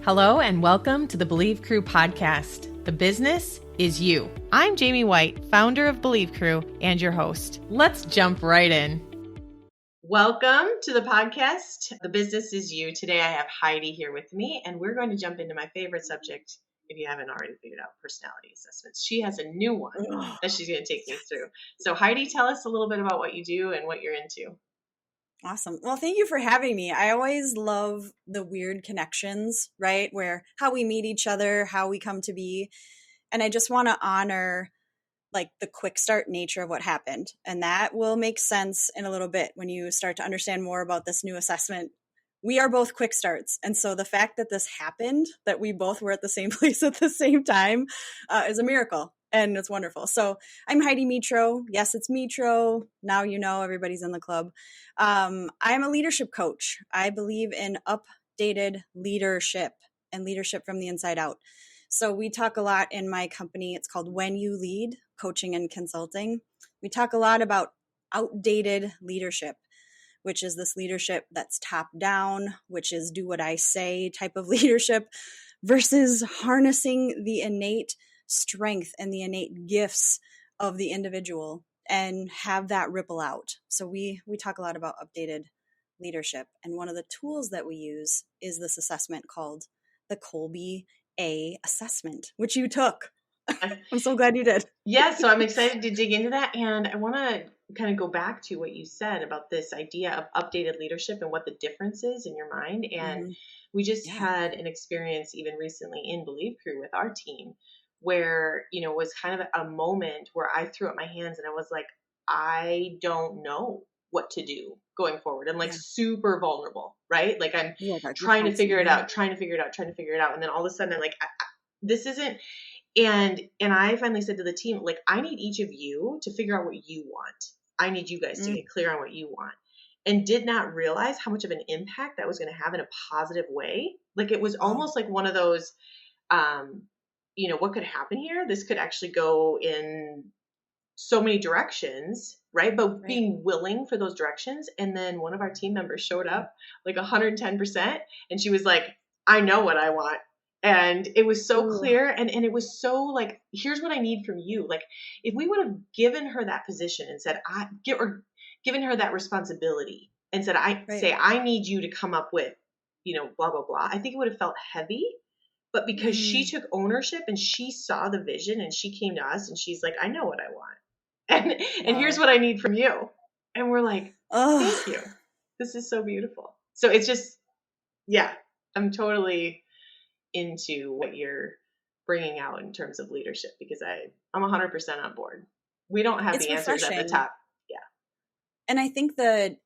Hello and welcome to the Believe Crew podcast. The business is you. I'm Jaime White, founder of Believe Crew and your host. Let's jump right in. Welcome to the podcast. The business is you. Today I have Heidi here with me, and we're going to jump into my favorite subject, if you haven't already figured out, personality assessments. She has a new one that she's going to take me through. So Heidi, tell us a little bit about what you do and what you're into. Awesome. Well, thank you for having me. I always love the weird connections, right? Where how we meet each other, how we come to be. And I just want to honor like the quick start nature of what happened. And that will make sense in a little bit when you start to understand more about this new assessment. We are both quick starts. And so the fact that this happened, that we both were at the same place at the same time is a miracle. And it's wonderful. So I'm Heidi Metro. Yes, it's Metro. Now you know, everybody's in the club. I'm a leadership coach. I believe in updated leadership and leadership from the inside out. So we talk a lot in my company. It's called When You Lead, Coaching and Consulting. We talk a lot about outdated leadership, which is this leadership that's top down, which is do what I say type of leadership, versus harnessing the innate strength and the innate gifts of the individual and have that ripple out. So we talk a lot about updated leadership. And one of the tools that we use is this assessment called the Kolbe assessment, which you took. I'm so glad you did. Yeah, so I'm excited to dig into that. And I want to kind of go back to what you said about this idea of updated leadership and what the difference is in your mind. And we just had an experience even recently in Believe Crew with our team where, you know, it was kind of a moment where I threw up my hands and I was like, I don't know what to do going forward. I'm like super vulnerable, right? Like I'm trying to figure it out. And then all of a sudden I'm like, this isn't. And I finally said to the team, like, I need each of you to figure out what you want. I need you guys to get clear on what you want. And did not realize how much of an impact that was going to have in a positive way. Like it was almost like one of those, you know, what could happen here? This could actually go in so many directions, right? But being willing for those directions. And then one of our team members showed up like 110%. And she was like, I know what I want. And it was so clear. And it was so like, here's what I need from you. Like if we would have given her that position and said, given her that responsibility and said, I need you to come up with, you know, blah, blah, blah. I think it would have felt heavy. But because she took ownership and she saw the vision and she came to us and she's like, I know what I want. And here's what I need from you. And we're like, thank you. This is so beautiful. So it's just, I'm totally into what you're bringing out in terms of leadership because I'm 100% on board. We don't have the answers at the top. Yeah. And I think that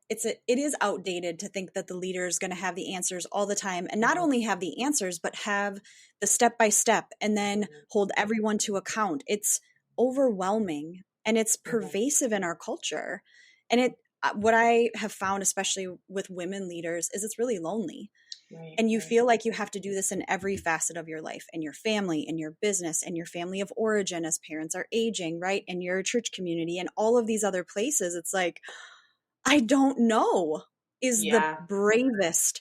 it is outdated to think that the leader is going to have the answers all the time and not only have the answers, but have the step-by-step and then hold everyone to account. It's overwhelming and it's pervasive in our culture. And what I have found, especially with women leaders, is it's really lonely. Right, and you feel like you have to do this in every facet of your life, in your family, in your business, in your family of origin as parents are aging, right? In your church community and all of these other places. It's like, I don't know is the bravest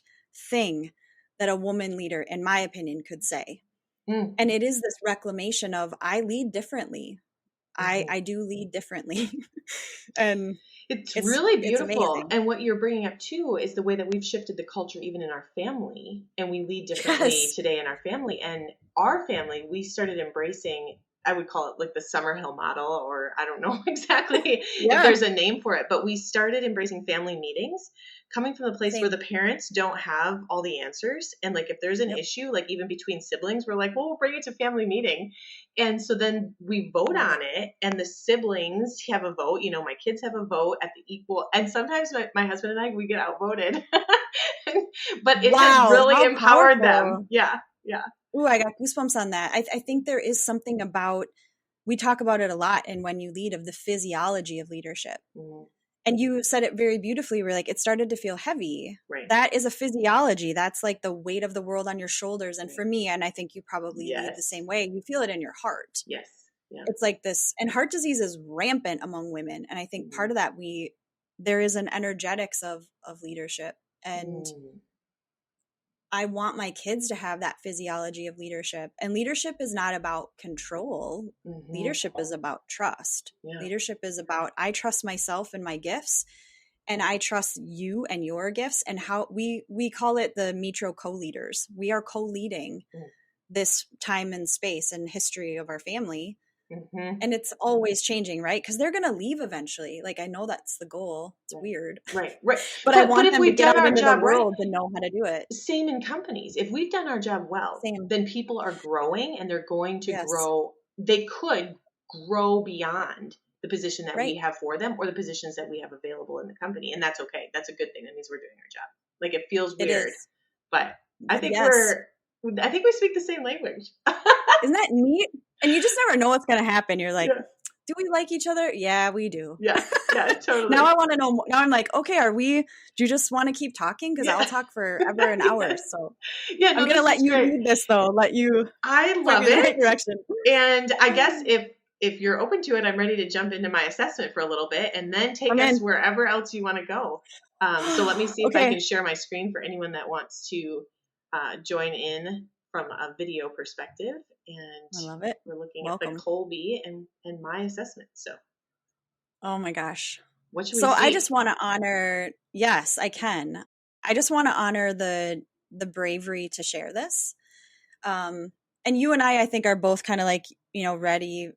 thing that a woman leader, in my opinion, could say. And it is this reclamation of I lead differently. I do lead differently. And it's really beautiful. And what you're bringing up too is the way that we've shifted the culture even in our family, and we lead differently today in our family. And our family, we started embracing, I would call it like the Summerhill model, or I don't know exactly if there's a name for it, but we started embracing family meetings coming from the place where the parents don't have all the answers. And like, if there's an issue, like even between siblings, we're like, well, we'll bring it to family meeting. And so then we vote on it and the siblings have a vote, you know, my kids have a vote at the equal. And sometimes my husband and I, we get outvoted, but it has really empowered them. Yeah. Yeah. Ooh, I got goosebumps on that. I think there is something about, we talk about it a lot in When You Lead, of the physiology of leadership. And you said it very beautifully. We're like, it started to feel heavy. Right. That is a physiology. That's like the weight of the world on your shoulders. And for me, and I think you probably lead the same way, you feel it in your heart. Yes. Yeah. It's like this, and heart disease is rampant among women. And I think part of that, there is an energetics of leadership. And I want my kids to have that physiology of leadership. And leadership is not about control. Leadership is about trust. Yeah. Leadership is about, I trust myself and my gifts, and I trust you and your gifts, and how we call it the Metro co-leaders. We are co-leading this time and space and history of our family. And it's always changing, right? Because they're going to leave eventually. Like, I know that's the goal. It's weird. Right. But I want if them to we've get done out our into the job right, world and know how to do it. same in companies. If we've done our job well, Same. then people are growing, and they're going to Yes. grow. They could grow beyond the position that we Right. have for them, or the positions that we have available in the company. And that's okay. That's a good thing. That means we're doing our job. Like, it feels It weird, is. but I think Yes. I think we speak the same language. Isn't that neat? And you just never know what's going to happen. You're like, Yeah. do we like each other? Yeah, we do. Yeah, totally. Now I want to know more. Now I'm like, okay, do you just want to keep talking? Because I'll talk forever and hours. So yeah, no, I'm going to let you lead this, though. Let you I point love me in the right it. direction. And I guess if you're open to it, I'm ready to jump into my assessment for a little bit, and then take us wherever else you want to go. So let me see if I can share my screen for anyone that wants to join in from a video perspective. And I love it. We're looking Welcome. at the Kolbe and my assessment. So, oh my gosh. What should we see? I just want to honor. Yes, I can. I just want to honor the bravery to share this. And you and I think, are both kind of like, ready,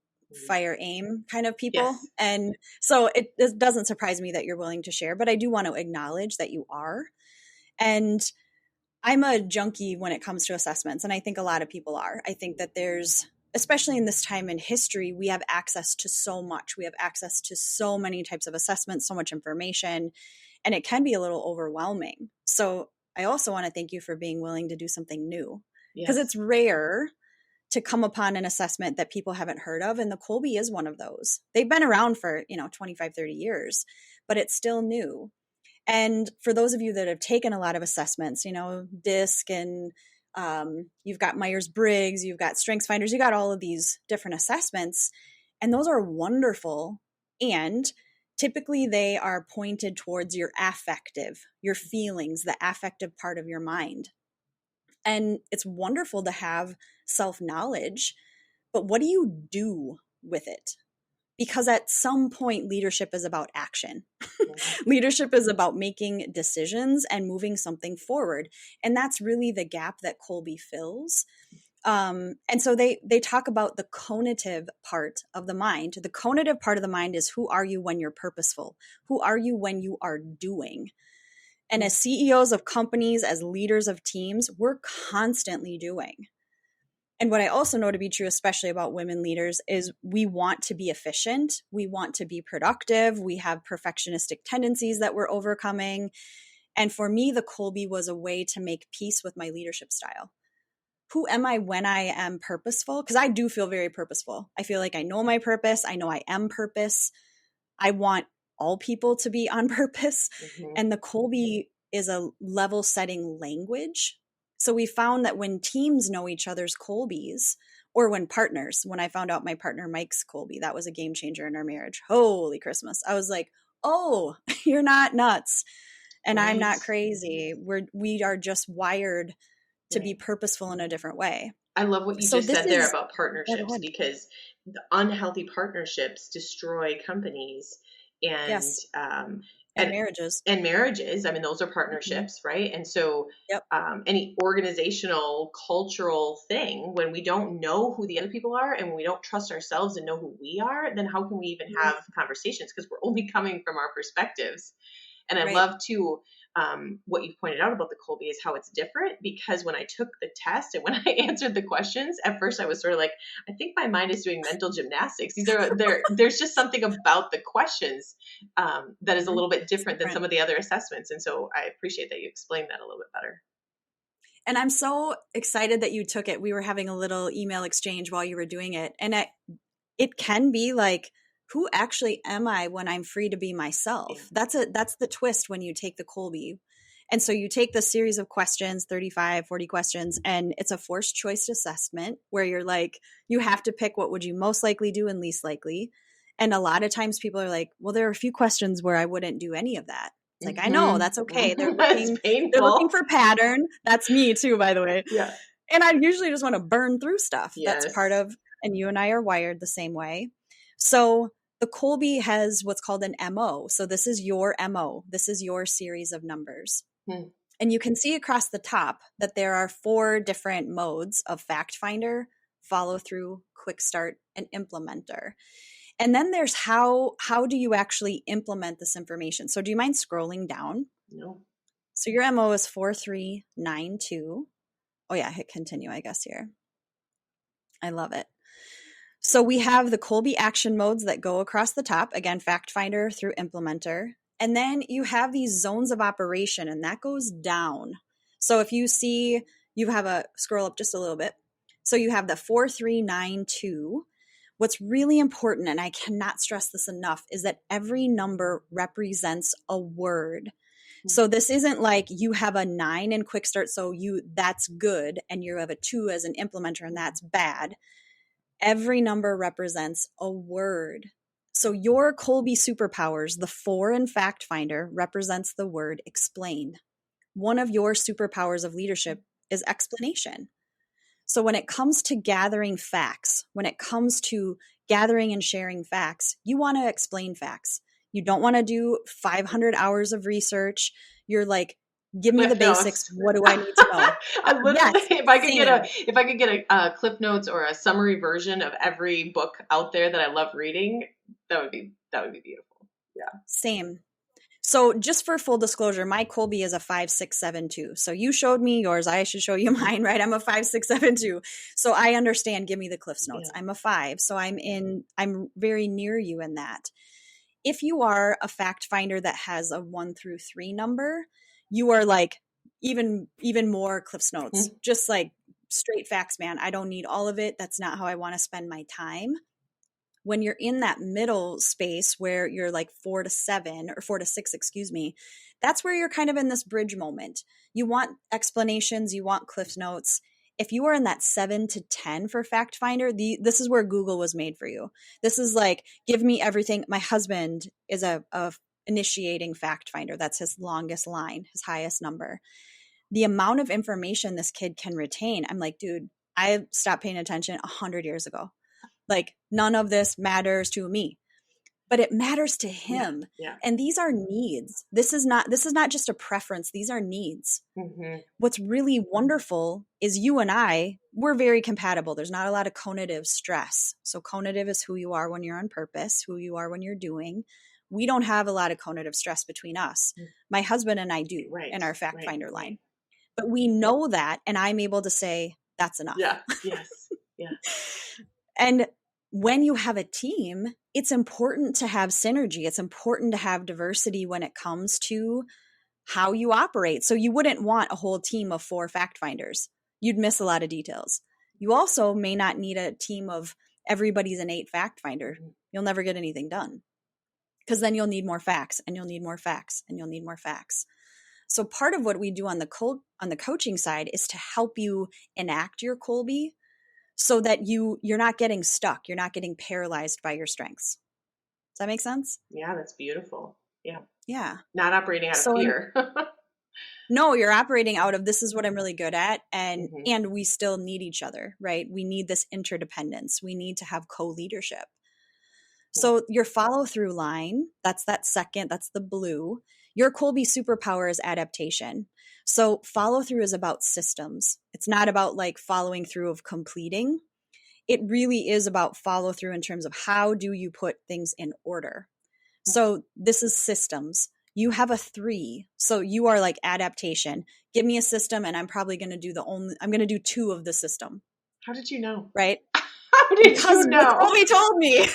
fire, aim kind of people. Yes. And so it doesn't surprise me that you're willing to share, but I do want to acknowledge that you are. And I'm a junkie when it comes to assessments, and I think a lot of people are. I think that there's, especially in this time in history, we have access to so much. We have access to so many types of assessments, so much information, and it can be a little overwhelming. So I also want to thank you for being willing to do something new, because it's rare to come upon an assessment that people haven't heard of. And the Kolbe is one of those. They've been around for, 25, 30 years, but it's still new. And for those of you that have taken a lot of assessments, DISC, and you've got Myers-Briggs, you've got StrengthsFinders, you got all of these different assessments, and those are wonderful. And typically they are pointed towards your affective, your feelings, the affective part of your mind. And it's wonderful to have self-knowledge, but what do you do with it? Because at some point, leadership is about action. Leadership is about making decisions and moving something forward. And that's really the gap that Kolbe fills. And so they talk about the conative part of the mind. The conative part of the mind is, who are you when you're purposeful? Who are you when you are doing? And as CEOs of companies, as leaders of teams, we're constantly doing. And what I also know to be true, especially about women leaders, is we want to be efficient. We want to be productive. We have perfectionistic tendencies that we're overcoming. And for me, the Kolbe was a way to make peace with my leadership style. Who am I when I am purposeful? Because I do feel very purposeful. I feel like I know my purpose. I know I am purpose. I want all people to be on purpose. And the Kolbe is a level setting language. So we found that when teams know each other's Kolbes, or when I found out my partner Mike's Kolbe, that was a game changer in our marriage. Holy Christmas. I was like, oh, you're not nuts. And I'm not crazy. We are just wired to be purposeful in a different way. I love what you just said there about partnerships, because the unhealthy partnerships destroy companies and marriages. And marriages. I mean, those are partnerships, right? And so any organizational, cultural thing, when we don't know who the other people are, and when we don't trust ourselves and know who we are, then how can we even have conversations? Because we're only coming from our perspectives. And I love too, what you've pointed out about the Kolbe is how it's different, because when I took the test and when I answered the questions, at first I was sort of like, I think my mind is doing mental gymnastics. There's just something about the questions that is a little bit different than some of the other assessments. And so I appreciate that you explained that a little bit better. And I'm so excited that you took it. We were having a little email exchange while you were doing it. And it can be like, who actually am I when I'm free to be myself? That's the twist when you take the Kolbe. And so you take the series of questions, 35, 40 questions, and it's a forced choice assessment where you're like, you have to pick what would you most likely do and least likely. And a lot of times people are like, well, there are a few questions where I wouldn't do any of that. It's like, I know, that's okay. They're looking, That's painful. they're looking for pattern. That's me too, by the way. Yeah. And I usually just want to burn through stuff. Yes. That's part of, and you and I are wired the same way. So the Kolbe has what's called an MO. So this is your MO. This is your series of numbers. And you can see across the top that there are 4 different modes of fact finder, follow through, quick start, and implementer. And then there's how do you actually implement this information? So do you mind scrolling down? No. So your MO is 4392. Oh yeah, hit continue, I guess here. I love it. So we have the Kolbe action modes that go across the top. Again, fact finder through implementer. And then you have these zones of operation, and that goes down. So if you see, you have a scroll up just a little bit. So you have the 4392. What's really important, and I cannot stress this enough, is that every number represents a word. So this isn't like you have a 9 in quick start, so that's good, and you have a 2 as an implementer, and that's bad. Every number represents a word. So your Kolbe superpowers, the 4 in fact finder, represents the word explain. One of your superpowers of leadership is explanation. So when it comes to gathering facts, when it comes to gathering and sharing facts, you want to explain facts. You don't want to do 500 hours of research. You're like, give me the basics. What do I need to know? I literally, if I could get a Cliff Notes or a summary version of every book out there that I love reading, that would be beautiful. Yeah. Same. So just for full disclosure, my Kolbe is a 5672. So you showed me yours. I should show you mine, right? I'm a 5672. So I understand. Give me the Cliff's Notes. Yeah. I'm a 5. So I'm very near you in that. If you are a fact finder that has a 1 through 3 number, you are like even more Cliff's Notes, just like straight facts, man. I don't need all of it. That's not how I want to spend my time. When you're in that middle space where you're like 4 to 7 or 4 to 6, that's where you're kind of in this bridge moment. You want explanations, you want Cliff Notes. If you are in that 7 to 10 for fact finder, this is where Google was made for you. This is like, give me everything. My husband is a initiating fact finder. That's his longest line, his highest number. The amount of information this kid can retain, I'm like, dude, I stopped paying attention 100 years ago. Like, none of this matters to me, but it matters to him. Yeah. And these are needs. This is not just a preference. These are needs. What's really wonderful is you and we're very compatible. There's not a lot of conative stress. So conative is who you are when you're on purpose, who you are when you're doing. We don't have a lot of conative stress between us. My husband and I do in our fact finder line. But we know that, and I'm able to say, that's enough. Yeah. Yes. Yeah. And when you have a team, it's important to have synergy. It's important to have diversity when it comes to how you operate. So you wouldn't want a whole team of 4 fact finders. You'd miss a lot of details. You also may not need a team of everybody's an 8 fact finder. You'll never get anything done because then you'll need more facts and you'll need more facts and you'll need more facts. So part of what we do on the coaching side is to help you enact your Kolbe so that you're not getting stuck. You're not getting paralyzed by your strengths. Does that make sense? Yeah, that's beautiful. Yeah. Yeah. Not operating out of fear. No, you're operating out of, this is what I'm really good at. And we still need each other, right? We need this interdependence. We need to have co-leadership. So your follow through line, that's the blue. Your Kolbe superpower is adaptation. So follow through is about systems. It's not about like following through of completing. It really is about follow through in terms of how do you put things in order. So this is systems. You have a 3. So you are like adaptation. Give me a system and I'm probably going to do I'm going to do 2 of the system. How did you know? Right? How did you know? Kolbe told me.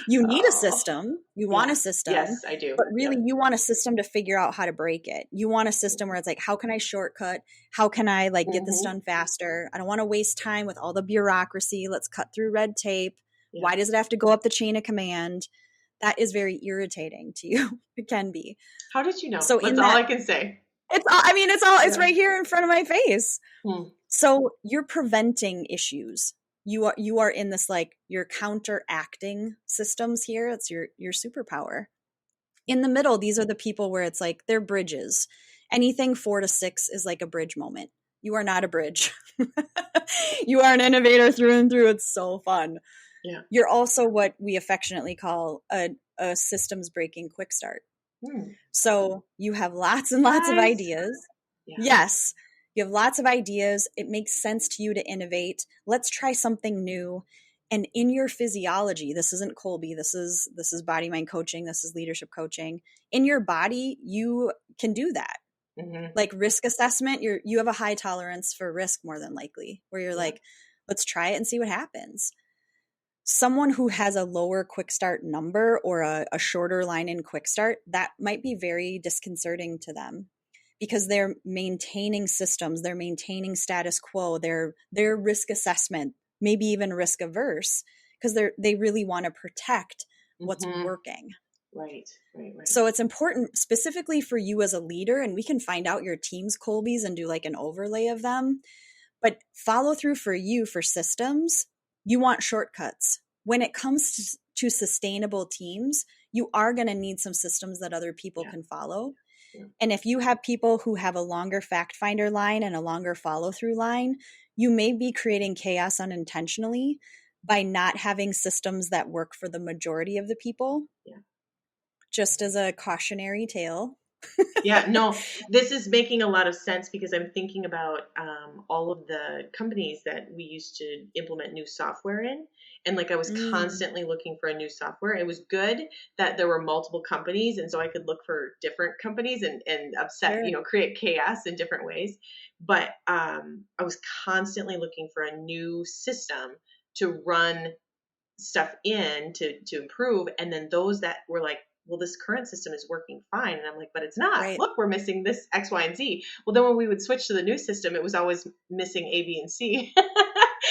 You need a system. You want a system. Yes, I do. But really, you want a system to figure out how to break it. You want a system where it's like, how can I shortcut? How can I like get this done faster? I don't want to waste time with all the bureaucracy. Let's cut through red tape. Yeah. Why does it have to go up the chain of command? That is very irritating to you. It can be. How did you know? So that's all I can say. It's right here in front of my face. So you're preventing issues. You are in this, like, you're counteracting systems here. It's your superpower. In the middle, these are the people where it's like they're bridges. Anything 4 to 6 is like a bridge moment. You are not a bridge. You are an innovator through and through. It's so fun. Yeah. You're also what we affectionately call a systems breaking quick start. So you have lots and lots of ideas. Yeah. Yes. You have lots of ideas. It makes sense to you to innovate. Let's try something new. And in your physiology, this isn't Kolbe, this is body mind coaching, this is leadership coaching. In your body, you can do that. Like risk assessment, you have a high tolerance for risk more than likely, where you're like, let's try it and see what happens. Someone who has a lower quick start number or a shorter line in quick start, that might be very disconcerting to them because they're maintaining systems, they're maintaining status quo, their risk assessment, maybe even risk averse, because they really want to protect what's working. Right. So it's important specifically for you as a leader, and we can find out your team's Kolbes and do like an overlay of them. But follow through for you for systems, you want shortcuts. When it comes to sustainable teams, you are going to need some systems that other people can follow. Yeah. And if you have people who have a longer fact finder line and a longer follow through line, you may be creating chaos unintentionally by not having systems that work for the majority of the people. Yeah. Just as a cautionary tale. Yeah, no, this is making a lot of sense because I'm thinking about all of the companies that we used to implement new software in. And like I was constantly looking for a new software. It was good that there were multiple companies. And so I could look for different companies and upset, create chaos in different ways. But I was constantly looking for a new system to run stuff in to improve. And then those that were like, well, this current system is working fine. And I'm like, but it's not. Right. Look, we're missing this X, Y, and Z. Well, then when we would switch to the new system, it was always missing A, B, and C.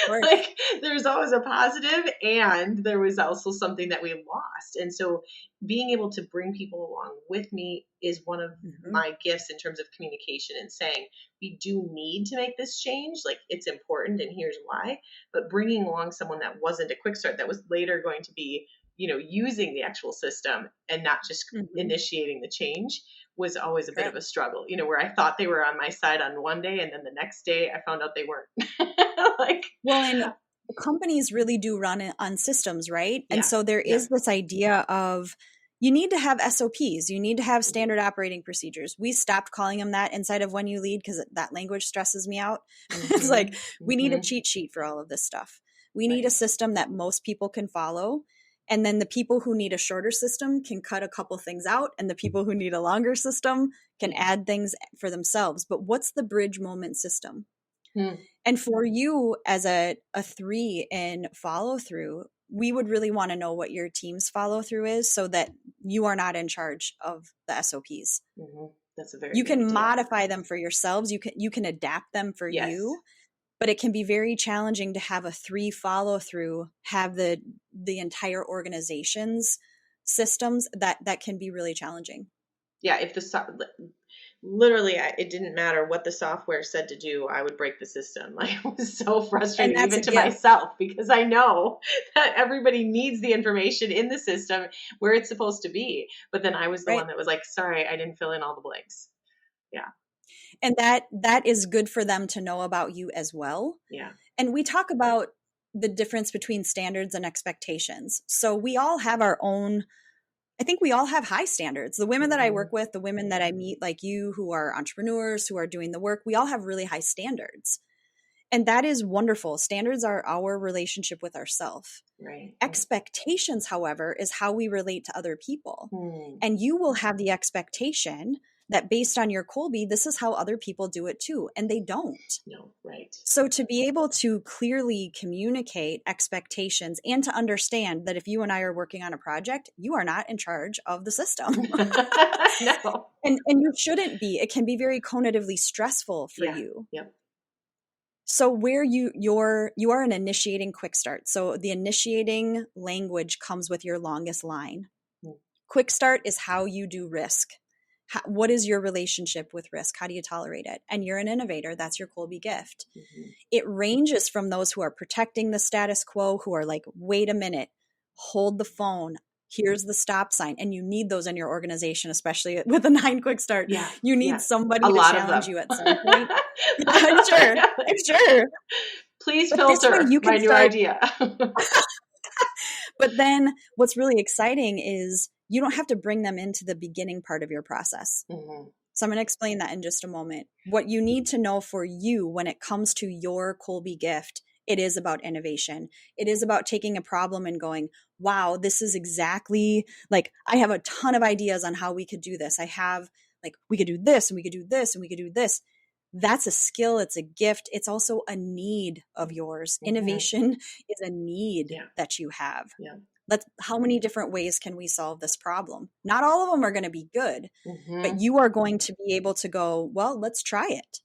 Like there's always a positive, and there was also something that we lost. And so being able to bring people along with me is one of my gifts in terms of communication and saying, we do need to make this change. Like it's important, and here's why. But bringing along someone that wasn't a quick start, that was later going to be, using the actual system and not just initiating the change, was always a bit of a struggle, where I thought they were on my side on one day, and then the next day I found out they weren't. Well, and companies really do run on systems, right? And so there is this idea of you need to have SOPs, you need to have standard operating procedures. We stopped calling them that inside of When You Lead because that language stresses me out. It's like, we need a cheat sheet for all of this stuff. We need a system that most people can follow. And then the people who need a shorter system can cut a couple things out, and the people who need a longer system can add things for themselves. But what's the bridge moment system? And for you as a 3 in follow through, we would really want to know what your team's follow through is so that you are not in charge of the SOPs. That's a very you can modify them for yourselves. You can adapt them for you. But it can be very challenging to have a 3 follow through, have the entire organization's systems that can be really challenging. Yeah. If literally, it didn't matter what the software said to do, I would break the system. Like, it was so frustrating even to myself, because I know that everybody needs the information in the system where it's supposed to be. But then I was the one that was like, sorry, I didn't fill in all the blanks. Yeah. And that is good for them to know about you as well. Yeah. And we talk about the difference between standards and expectations. So we all have our own, I think we all have high standards. The women that I work with, the women that I meet like you who are entrepreneurs, who are doing the work, we all have really high standards. And that is wonderful. Standards are our relationship with ourselves. Right. Expectations, however, is how we relate to other people. And you will have the expectation that based on your Kolbe, this is how other people do it too. And they don't. No, right. So to be able to clearly communicate expectations and to understand that if you and I are working on a project, you are not in charge of the system. No. And you shouldn't be. It can be very cognitively stressful for you. Yep. So where you are an initiating quick start. So the initiating language comes with your longest line. Quick start is how you do risk. What is your relationship with risk? How do you tolerate it? And you're an innovator. That's your Kolbe gift. It ranges from those who are protecting the status quo, who are like, wait a minute, hold the phone. Here's the stop sign. And you need those in your organization, especially with a 9 quick start. Yeah. You need Yeah. somebody A to lot of challenge them. you at some point. I'm sure. I'm sure. Please But this way filter you my can new start. idea. But then what's really exciting is you don't have to bring them into the beginning part of your process. Mm-hmm. So I'm going to explain that in just a moment. What you need to know for you when it comes to your Kolbe gift, it is about innovation. It is about taking a problem and going, wow, this is exactly like, I have a ton of ideas on how we could do this. I have like, we could do this and we could do this and we could do this. That's a skill. It's a gift. It's also a need of yours. Mm-hmm. Innovation is a need that you have. Yeah. How many different ways can we solve this problem? Not all of them are going to be good, Mm-hmm. but you are going to be able to go, well, let's try it.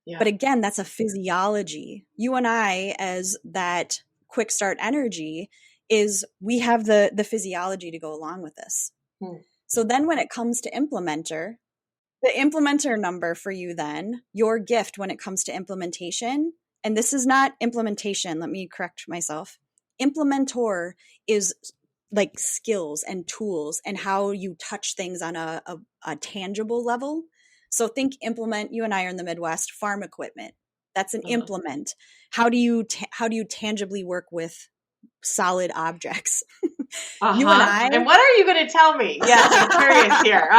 Yeah. But again, that's a physiology. You and I, as that quick start energy, is we have the physiology to go along with this. So then when it comes to implementer, the implementer number for you then, your gift when it comes to implementation, and this is not implementation, let me correct myself. Implementor is like skills and tools and how you touch things on a tangible level. So think implement, you and I are in the Midwest, farm equipment. That's an implement. How do you tangibly work with solid objects? You and I. And what are you going to tell me? Yes, I'm curious here.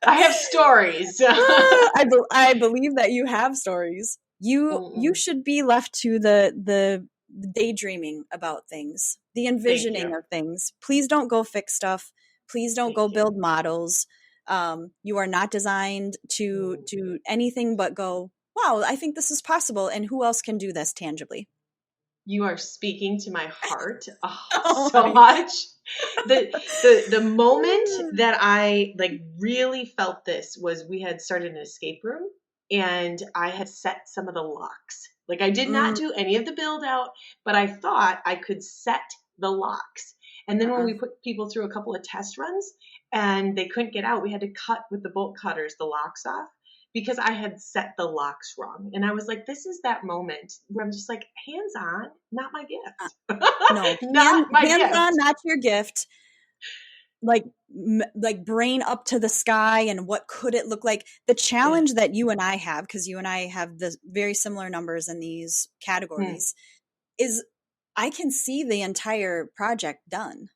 I have stories. I believe that you have stories. You should be left to the daydreaming about things, the envisioning of things. Please don't go fix stuff. Please don't go build models. You are not designed to do anything but go, wow, I think this is possible. And who else can do this tangibly? You are speaking to my heart so much. The moment that I like really felt this was we had started an escape room and I had set some of the locks. Like I did not do any of the build out, but I thought I could set the locks. And then when we put people through a couple of test runs and they couldn't get out, we had to cut with the bolt cutters the locks off, because I had set the locks wrong. And I was like, this is that moment where I'm just like, hands on, not my gift. No, not my hands gift. on, not your gift. Like brain up to the sky and what could it look like? The challenge that you and I have, because you and I have the very similar numbers in these categories, is I can see the entire project done.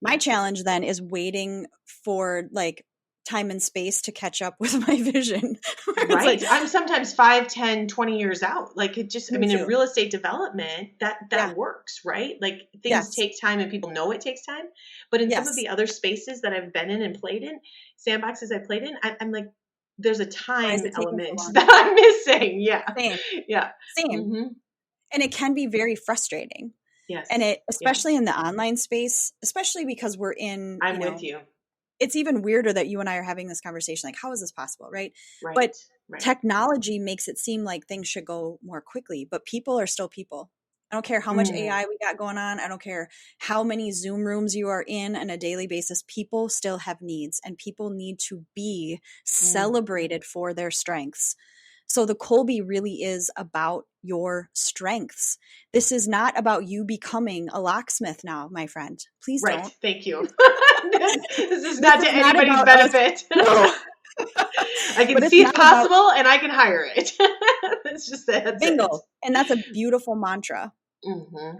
My challenge then is waiting for like time and space to catch up with my vision. Right. Like, I'm sometimes 5, 10, 20 years out. Like it just, I mean, in real estate development, that works, right? Like things take time and people know it takes time. But in some of the other spaces that I've been in and played in, sandboxes I played in, I'm like, there's a time element that I'm missing. Yeah. Same. Yeah. Same. And it can be very frustrating. Yes. And it, especially in the online space, especially because we're in, I'm with you. It's even weirder that you and I are having this conversation. Like, how is this possible? Right. But technology makes it seem like things should go more quickly, but people are still people. I don't care how much AI we got going on. I don't care how many Zoom rooms you are in on a daily basis. People still have needs and people need to be celebrated for their strengths. So the Kolbe really is about your strengths. This is not about you becoming a locksmith now, my friend. Please don't. Thank you. This is not to anybody's benefit. No. I can see it's possible and I can hire it. It's just that. Bingo. And that's a beautiful mantra.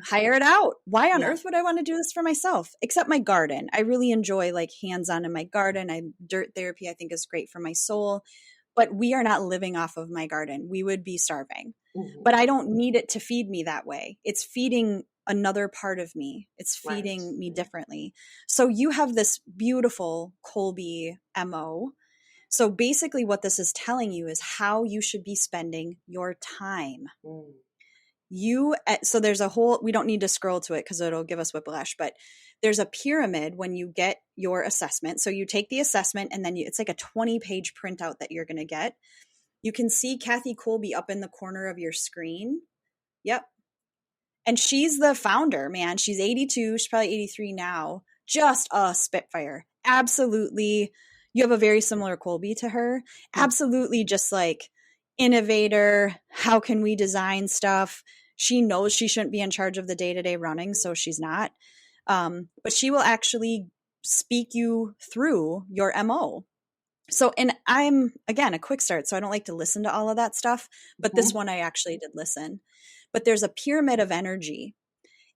Hire it out. Why on earth would I want to do this for myself? Except my garden. I really enjoy like hands-on in my garden. Dirt therapy I think is great for my soul. But we are not living off of my garden. We would be starving. But I don't need it to feed me that way. It's feeding another part of me. It's feeding me differently. So you have this beautiful Kolbe MO. So basically what this is telling you is how you should be spending your time. So there's a whole, we don't need to scroll to it because it'll give us whiplash, but there's a pyramid when you get your assessment. So you take the assessment and then it's like a 20-page printout that you're going to get. You can see Kathy Kolbe up in the corner of your screen. Yep. And she's the founder, man. She's 82. She's probably 83 now. Just a spitfire. Absolutely. You have a very similar Kolbe to her. Absolutely just like innovator. How can we design stuff? She knows she shouldn't be in charge of the day-to-day running, so she's not. But she will actually speak you through your MO. So, and I'm, again, a quick start, so I don't like to listen to all of that stuff, but this one I actually did listen. But there's a pyramid of energy.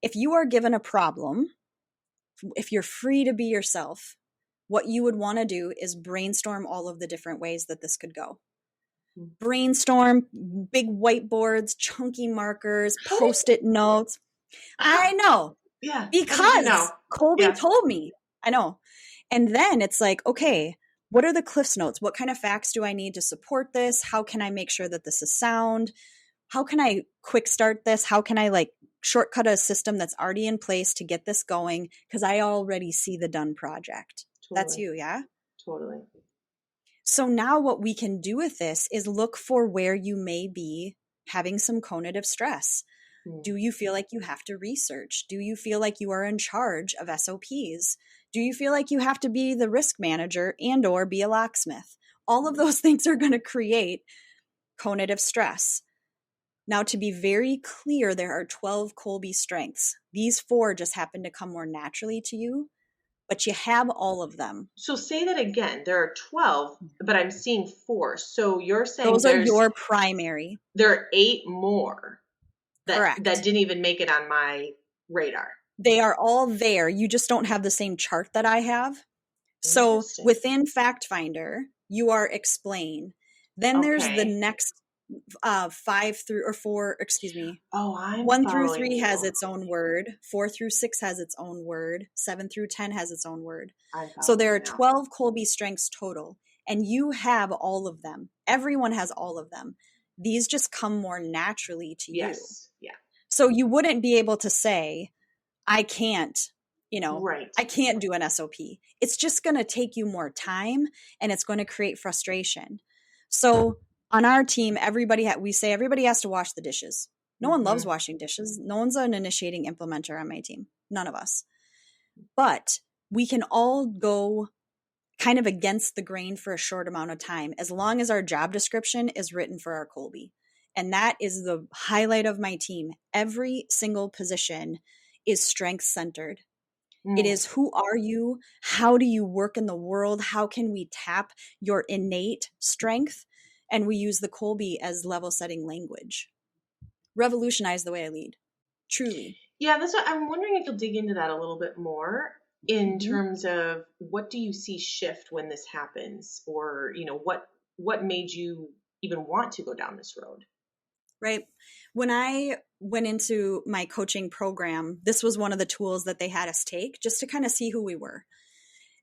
If you are given a problem, if you're free to be yourself, what you would want to do is brainstorm all of the different ways that this could go. Brainstorm, big whiteboards, chunky markers, post-it notes. I know. Yeah. Because Kolbe told me. I know. And then it's like, okay, what are the Cliff's Notes? What kind of facts do I need to support this? How can I make sure that this is sound? How can I quick start this? How can I like shortcut a system that's already in place to get this going? Because I already see the done project. Totally. That's you, yeah? Totally. So now what we can do with this is look for where you may be having some cognitive stress. Do you feel like you have to research? Do you feel like you are in charge of SOPs? Do you feel like you have to be the risk manager and or be a locksmith? All of those things are going to create cognitive stress. Now, to be very clear, there are 12 Kolbe strengths. These 4 just happen to come more naturally to you, but you have all of them. So say that again. There are 12, but I'm seeing 4. So you're saying those are your primary. There are 8 more Correct. that didn't even make it on my radar. They are all there. You just don't have the same chart that I have. So within Fact Finder, you are explain. Then there's the next 5 through or 4, excuse me. Oh, 1 through 3 has its own word. 4 through 6 has its own word. 7 through 10 has its own word. So there are 12 Kolbe strengths total, and you have all of them. Everyone has all of them. These just come more naturally to you. Yeah. So you wouldn't be able to say, I can't, right. I can't do an SOP. It's just going to take you more time, and it's going to create frustration. So on our team, we say everybody has to wash the dishes. No one loves washing dishes. No one's an initiating implementer on my team. None of us. But we can all go kind of against the grain for a short amount of time, as long as our job description is written for our Kolbe. And that is the highlight of my team. Every single position is strength centered. It is, who are you? How do you work in the world? How can we tap your innate strength? And we use the Kolbe as level setting language. Revolutionize the way I lead. Truly. Yeah, that's what I'm wondering if you'll dig into that a little bit more in terms of what do you see shift when this happens, or, what made you even want to go down this road? Right. When I went into my coaching program, this was one of the tools that they had us take just to kind of see who we were.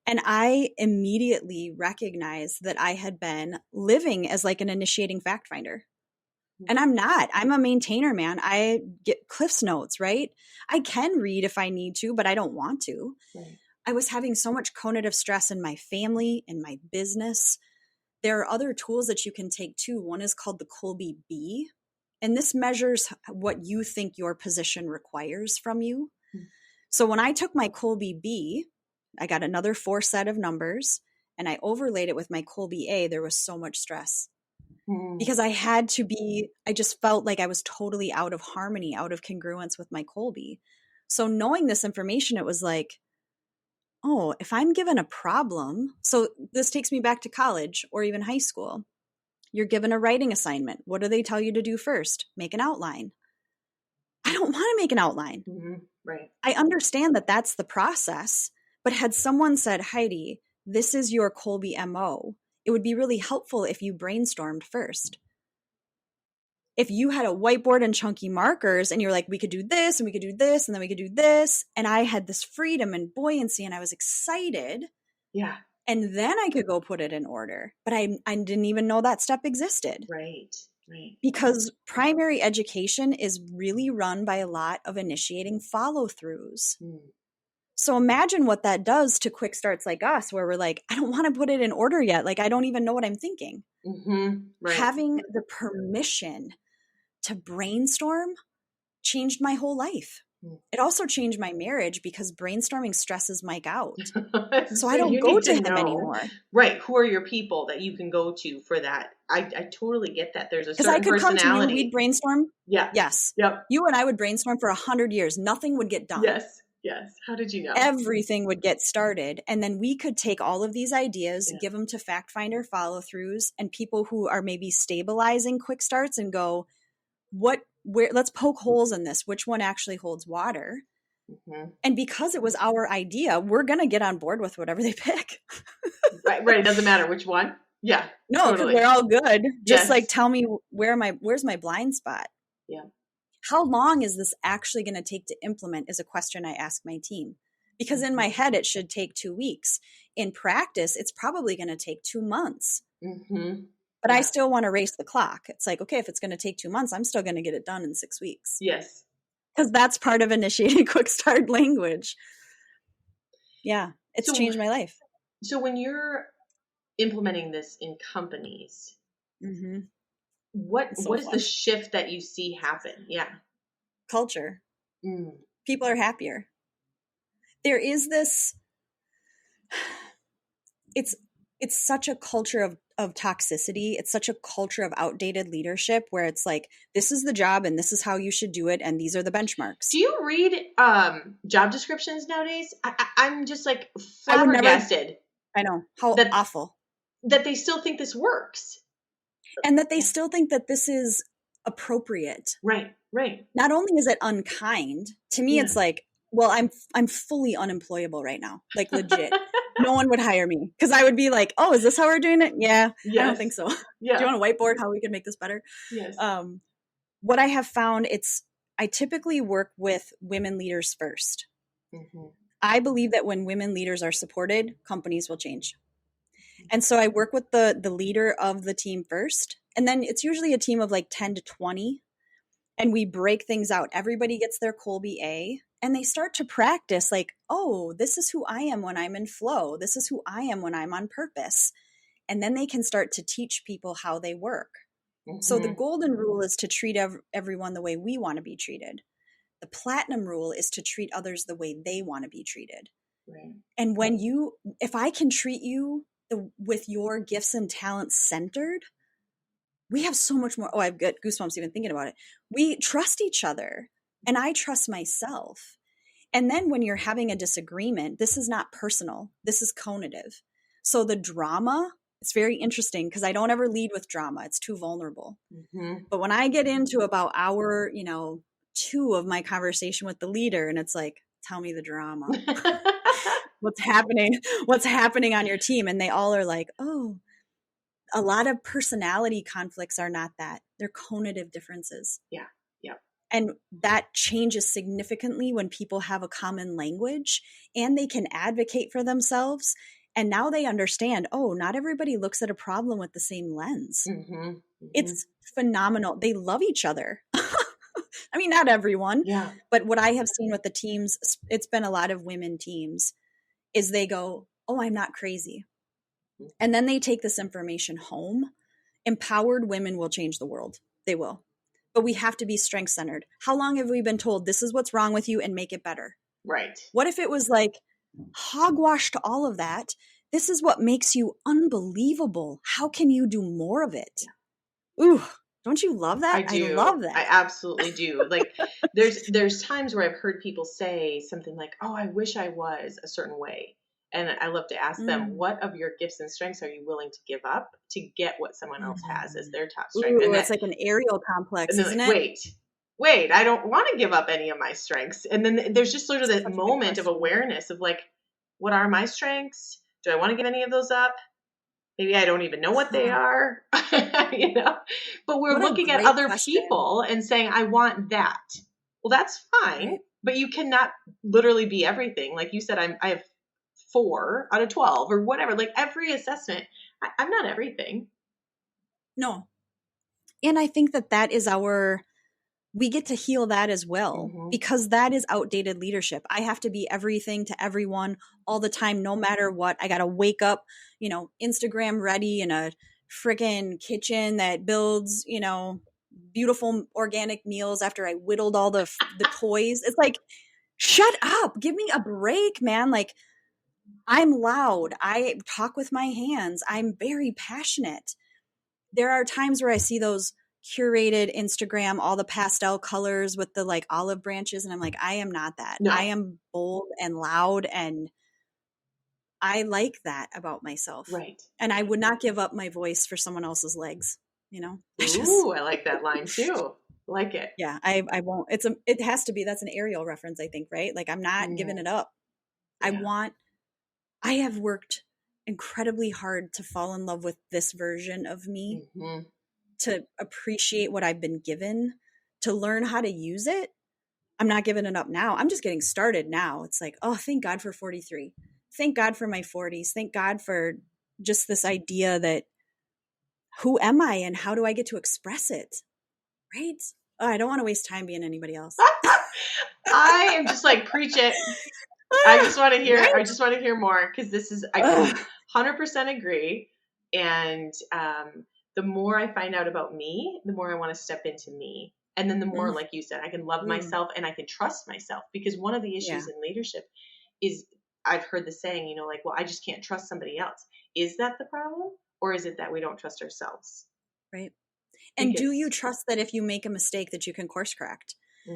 And I immediately recognized that I had been living as like an initiating fact finder. And I'm not. I'm a maintainer, man. I get Cliff's Notes, right? I can read if I need to, but I don't want to. Right. I was having so much cognitive stress in my family, in my business. There are other tools that you can take too. One is called the Kolbe B. And this measures what you think your position requires from you. So when I took my Kolbe B, I got another 4 set of numbers, and I overlaid it with my Kolbe A. There was so much stress because I just felt like I was totally out of harmony, out of congruence with my Kolbe. So knowing this information, it was like, oh, if I'm given a problem, so this takes me back to college or even high school. You're given a writing assignment. What do they tell you to do first? Make an outline. I don't want to make an outline. Right. I understand that that's the process, but had someone said, Heidi, this is your Kolbe MO, it would be really helpful if you brainstormed first. If you had a whiteboard and chunky markers and you're like, we could do this and we could do this and then we could do this. And I had this freedom and buoyancy and I was excited. Yeah. And then I could go put it in order. But I didn't even know that step existed. Right. Because primary education is really run by a lot of initiating follow-throughs. So imagine what that does to quick starts like us, where we're like, I don't want to put it in order yet. Like, I don't even know what I'm thinking. Right. Having the permission to brainstorm changed my whole life. It also changed my marriage because brainstorming stresses Mike out. So I don't go to him anymore. Right. Who are your people that you can go to for that? I totally get that. There's a certain personality. Because I could come to you, we'd brainstorm. Yeah. Yes. Yep. You and I would brainstorm for 100 years. Nothing would get done. Yes. Yes. How did you know? Everything would get started. And then we could take all of these ideas, Yeah. give them to fact finder follow throughs and people who are maybe stabilizing quick starts and go, let's poke holes in this. Which one actually holds water? Mm-hmm. And because it was our idea, we're going to get on board with whatever they pick. Right. It doesn't matter which one. Yeah. No, because totally. we're all good. Just Yes. like tell me where's my blind spot? Yeah. How long is this actually going to take to implement is a question I ask my team. Because in my head, it should take 2 weeks. In practice, it's probably going to take 2 months. Mm-hmm. But I still want to race the clock. It's like, okay, if it's going to take 2 months, I'm still going to get it done in 6 weeks. Yes. Because that's part of initiating quick start language. Yeah, it's changed my life. So when you're implementing this in companies, mm-hmm. what is the shift that you see happen? Yeah. Culture. People are happier. There is this, it's such a culture of toxicity. It's such a culture of outdated leadership where it's like, this is the job and this is how you should do it. And these are the benchmarks. Do you read job descriptions nowadays? I'm just like flabbergasted. I know. How awful. That they still think this works. And that they still think that this is appropriate. Right. Not only is it unkind, to me it's like, well, I'm fully unemployable right now. Like legit. No one would hire me because I would be like, oh, is this how we're doing it? Yeah. Yes. I don't think so. Yeah. Do you want to whiteboard how we can make this better? Yes. What I have found, I typically work with women leaders first. Mm-hmm. I believe that when women leaders are supported, companies will change. And so I work with the leader of the team first. And then it's usually a team of like 10 to 20. And we break things out. Everybody gets their Kolbe A. And they start to practice like, oh, this is who I am when I'm in flow. This is who I am when I'm on purpose. And then they can start to teach people how they work. Mm-hmm. So the golden rule is to treat everyone the way we want to be treated. The platinum rule is to treat others the way they want to be treated. Right. And if I can treat you with your gifts and talents centered, we have so much more. Oh, I've got goosebumps even thinking about it. We trust each other and I trust myself. And then when you're having a disagreement, this is not personal. This is cognitive. So the drama, it's very interesting because I don't ever lead with drama. It's too vulnerable. Mm-hmm. But when I get into about hour, 2 of my conversation with the leader and it's like, tell me the drama. What's happening on your team? And they all are like, oh, a lot of personality conflicts are not that. They're cognitive differences. Yeah. And that changes significantly when people have a common language and they can advocate for themselves. And now they understand, oh, not everybody looks at a problem with the same lens. Mm-hmm. Mm-hmm. It's phenomenal. They love each other. I mean, not everyone. Yeah. But what I have seen with the teams, it's been a lot of women teams, is they go, oh, I'm not crazy. And then they take this information home. Empowered women will change the world. They will. But we have to be strength-centered. How long have we been told this is what's wrong with you and make it better? Right. What if it was like hogwash to all of that? This is what makes you unbelievable. How can you do more of it? Ooh, don't you love that? I do. I love that. I absolutely do. Like there's times where I've heard people say something like, oh, I wish I was a certain way. And I love to ask them, what of your gifts and strengths are you willing to give up to get what someone else has as their top strength? Ooh, and it's like an aerial complex, isn't it? Wait, I don't want to give up any of my strengths. And then there's just sort of that moment of awareness of like, what are my strengths? Do I want to give any of those up? Maybe I don't even know what they are, but we're looking at other people and saying, I want that. Well, that's fine, but you cannot literally be everything. Like you said, I have 4 out of 12 or whatever, like every assessment, I'm not everything. No. And I think that is we get to heal that as well, because that is outdated leadership. I have to be everything to everyone all the time, no matter what. I got to wake up, Instagram ready in a freaking kitchen that builds, beautiful organic meals after I whittled all the toys. It's like, shut up, give me a break, man. Like, I'm loud. I talk with my hands. I'm very passionate. There are times where I see those curated Instagram, all the pastel colors with the like olive branches. And I'm like, I am not that. No. I am bold and loud, and I like that about myself. Right. And I would not give up my voice for someone else's legs, you know? Ooh, I like that line too. Like it. Yeah, I won't. It has to be, that's an Ariel reference, I think, right? Like, I'm not giving it up. Yeah. I have worked incredibly hard to fall in love with this version of me, to appreciate what I've been given, to learn how to use it. I'm not giving it up now. I'm just getting started now. It's like, oh, thank God for 43. Thank God for my 40s. Thank God for just this idea that who am I and how do I get to express it? Right? Oh, I don't want to waste time being anybody else. I am just like, preach it. I just want to hear, right? I just want to hear more, because this is, I can 100% agree. And the more I find out about me, the more I want to step into me. And then the more, like you said, I can love myself and I can trust myself, because one of the issues in leadership is, I've heard the saying, you know, like, well, I just can't trust somebody else. Is that the problem? Or is it that we don't trust ourselves? Right. And do you trust that if you make a mistake that you can course correct?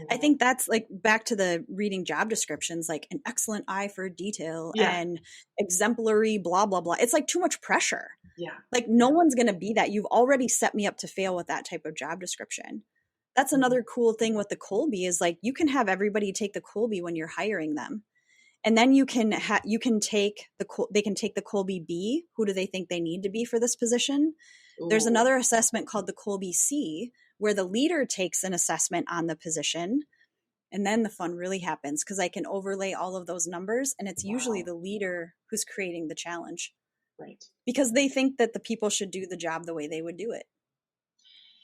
I think that's like back to the reading job descriptions, like an excellent eye for detail and exemplary, blah, blah, blah. It's like too much pressure. Yeah. Like no one's going to be that. You've already set me up to fail with that type of job description. That's another cool thing with the Kolbe is like, you can have everybody take the Kolbe when you're hiring them. And then you can take they can take the Kolbe B. Who do they think they need to be for this position? Ooh. There's another assessment called the Kolbe C, where the leader takes an assessment on the position. And then the fun really happens, because I can overlay all of those numbers, and it's usually the leader who's creating the challenge. Right. Because they think that the people should do the job the way they would do it.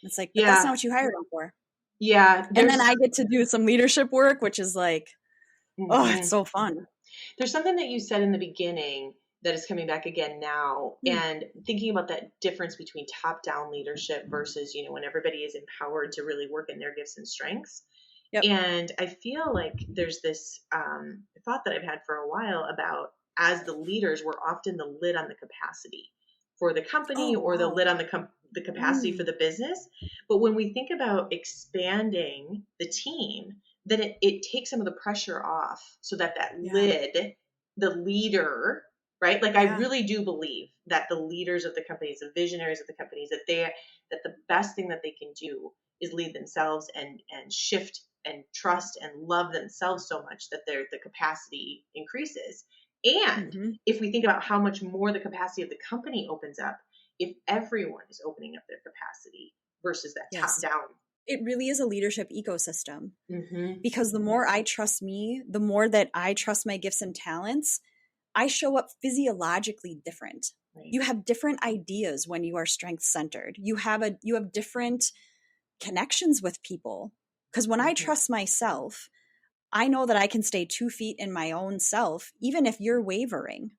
It's like, but that's not what you hired them for. Yeah. And then I get to do some leadership work, which is like, oh, it's so fun. There's something that you said in the beginning that is coming back again now, and thinking about that difference between top-down leadership versus, you know, when everybody is empowered to really work in their gifts and strengths. Yep. And I feel like there's this thought that I've had for a while about, as the leaders, we're often the lid on the capacity for the company or the lid on the capacity for the business. But when we think about expanding the team, then it takes some of the pressure off, so that lid, the leader, right? Like I really do believe that the leaders of the companies, the visionaries of the companies, that the best thing that they can do is lead themselves and shift and trust and love themselves so much that the capacity increases. And if we think about how much more the capacity of the company opens up, if everyone is opening up their capacity versus that top down. It really is a leadership ecosystem, because the more I trust me, the more that I trust my gifts and talents, I show up physiologically different. Right. You have different ideas when you are strength centered. You have different connections with people, because when I trust myself, I know that I can stay 2 feet in my own self, even if you're wavering.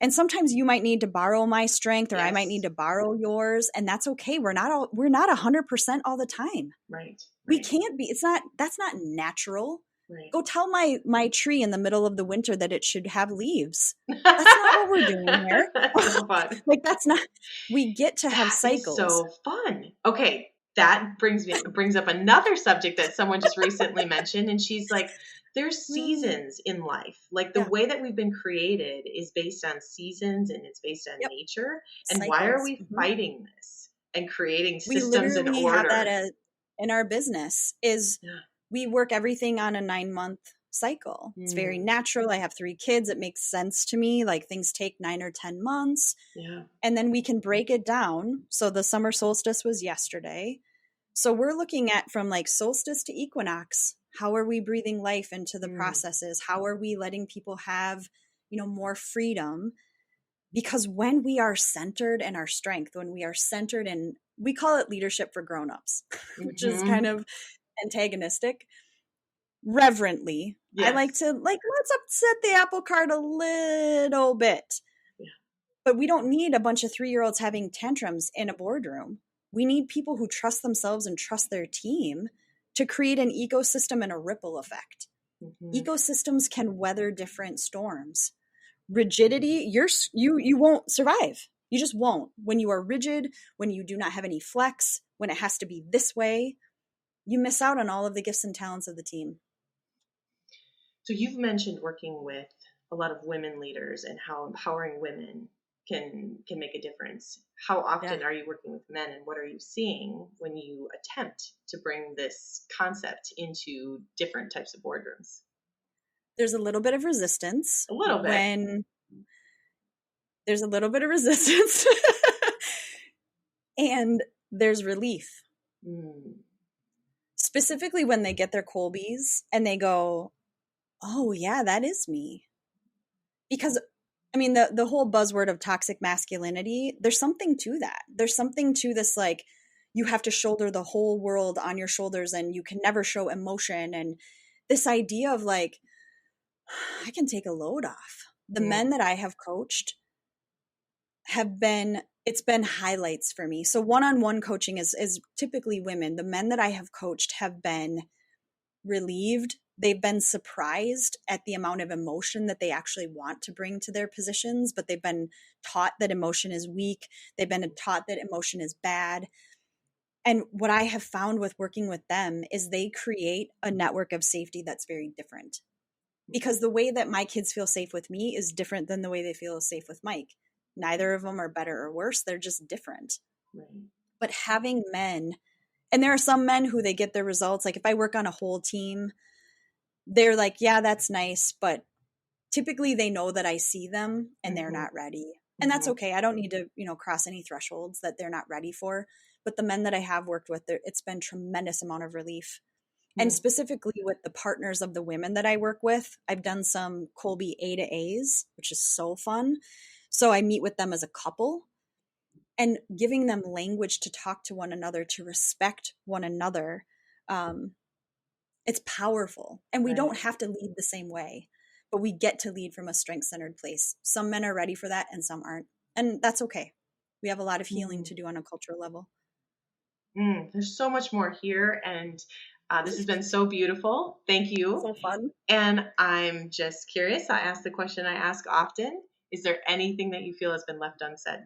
And sometimes you might need to borrow my strength, or I might need to borrow yours, and that's okay. We're not 100% all the time. Right. We can't be. That's not natural. Right. Go tell my tree in the middle of the winter that it should have leaves. That's not what we're doing here. That's so fun. Like that's not. We get to have cycles. So fun. Okay, that brings up another subject that someone just recently mentioned, and she's like, there's seasons in life. Like the way that we've been created is based on seasons, and it's based on nature. And cycles. Why are we fighting this and creating systems and order? We have that in our business. We work everything on a 9-month cycle. It's very natural. I have 3 kids. It makes sense to me. Like things take 9 or 10 months. Yeah. And then we can break it down. So the summer solstice was yesterday. So we're looking at from like solstice to equinox. How are we breathing life into the processes? How are we letting people have, more freedom? Because when we are centered in our strength, when we are centered in, we call it leadership for grownups, which is kind of antagonistic. Reverently, I like to let's upset the apple cart a little bit. Yeah. But we don't need a bunch of 3-year-olds having tantrums in a boardroom. We need people who trust themselves and trust their team to create an ecosystem and a ripple effect. Ecosystems can weather different storms. Rigidity, you won't survive. You just won't. When you are rigid, when you do not have any flex, when it has to be this way, you miss out on all of the gifts and talents of the team. So you've mentioned working with a lot of women leaders and how empowering women can make a difference. How often are you working with men, and what are you seeing when you attempt to bring this concept into different types of boardrooms? There's a little bit of resistance. A little bit. There's a little bit of resistance. And there's relief. Specifically when they get their Kolbes and they go, oh yeah, that is me. Because I mean, the whole buzzword of toxic masculinity, there's something to that. There's something to this, like, you have to shoulder the whole world on your shoulders and you can never show emotion. And this idea of like, I can take a load off. The men that I have coached it's been highlights for me. So one-on-one coaching is typically women. The men that I have coached have been relieved. They've been surprised at the amount of emotion that they actually want to bring to their positions, but they've been taught that emotion is weak. They've been taught that emotion is bad. And what I have found with working with them is they create a network of safety that's very different. Because the way that my kids feel safe with me is different than the way they feel safe with Mike. Neither of them are better or worse. They're just different. Right. But having men, and there are some men who they get their results. Like if I work on a whole team, they're like, yeah, that's nice. But typically they know that I see them and they're not ready. And that's okay. I don't need to, cross any thresholds that they're not ready for. But the men that I have worked with, it's been tremendous amount of relief. And specifically with the partners of the women that I work with, I've done some Kolbe A to A's, which is so fun. So I meet with them as a couple and giving them language to talk to one another, to respect one another. It's powerful. And we don't have to lead the same way, but we get to lead from a strength-centered place. Some men are ready for that and some aren't. And that's okay. We have a lot of healing to do on a cultural level. There's so much more here. And this has been so beautiful. Thank you. So fun. And I'm just curious. I ask the question I ask often. Is there anything that you feel has been left unsaid?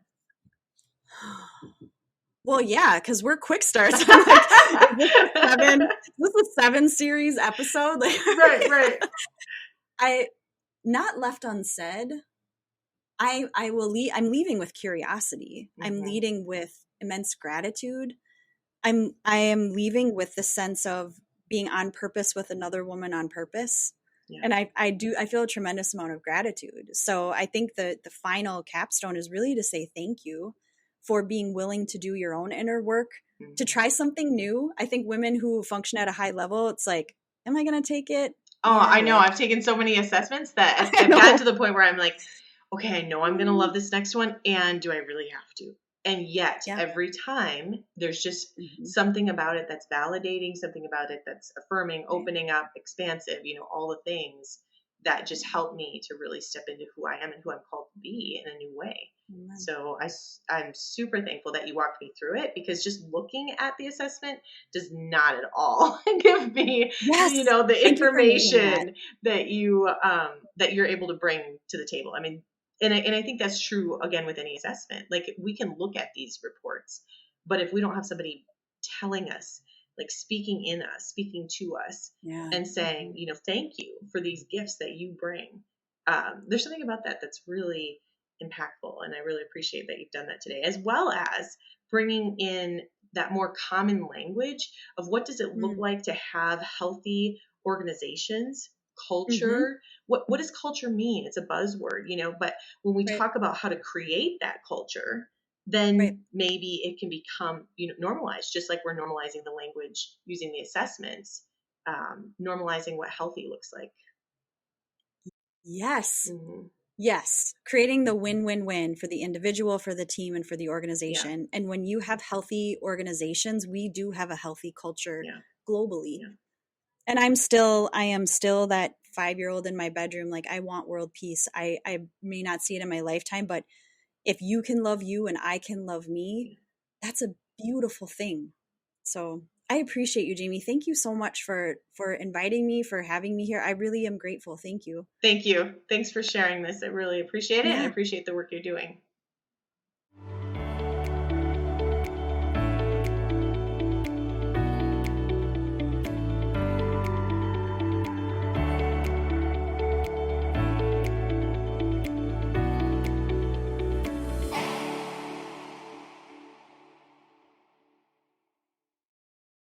Well, yeah, because we're quick starts. I'm like, is this a 7-series episode? Like, right. Not left unsaid. I'm leaving with curiosity. I'm leading with immense gratitude. I am leaving with the sense of being on purpose with another woman on purpose. Yeah. And I feel a tremendous amount of gratitude. So I think the final capstone is really to say thank you for being willing to do your own inner work, to try something new. I think women who function at a high level, it's like, am I going to take it? Oh, yeah, I know. I've taken so many assessments that I've gotten to the point where I'm like, okay, I know I'm going to love this next one. And do I really have to? And yet every time there's just something about it that's validating, something about it that's affirming, opening up, expansive, all the things that just help me to really step into who I am and who I'm called to be in a new way. So I'm super thankful that you walked me through it, because just looking at the assessment does not at all give me, the information that you're able to bring to the table. I mean, and I think that's true, again, with any assessment. Like, we can look at these reports, but if we don't have somebody telling us, like speaking in us, speaking to us, and saying, thank you for these gifts that you bring, there's something about that that's really impactful. And I really appreciate that you've done that today, as well as bringing in that more common language of what does it look like to have healthy organizations, culture. What does culture mean? It's a buzzword, but when we talk about how to create that culture, then maybe it can become, normalized, just like we're normalizing the language using the assessments, normalizing what healthy looks like. Yes. Yes. Creating the win-win-win for the individual, for the team, and for the organization. And when you have healthy organizations, we do have a healthy culture globally. And I am still that 5-year-old in my bedroom. Like, I want world peace. I may not see it in my lifetime, but if you can love you and I can love me, that's a beautiful thing. So I appreciate you, Jaime. Thank you so much for inviting me, for having me here. I really am grateful. Thank you. Thank you. Thanks for sharing this. I really appreciate it. And I appreciate the work you're doing.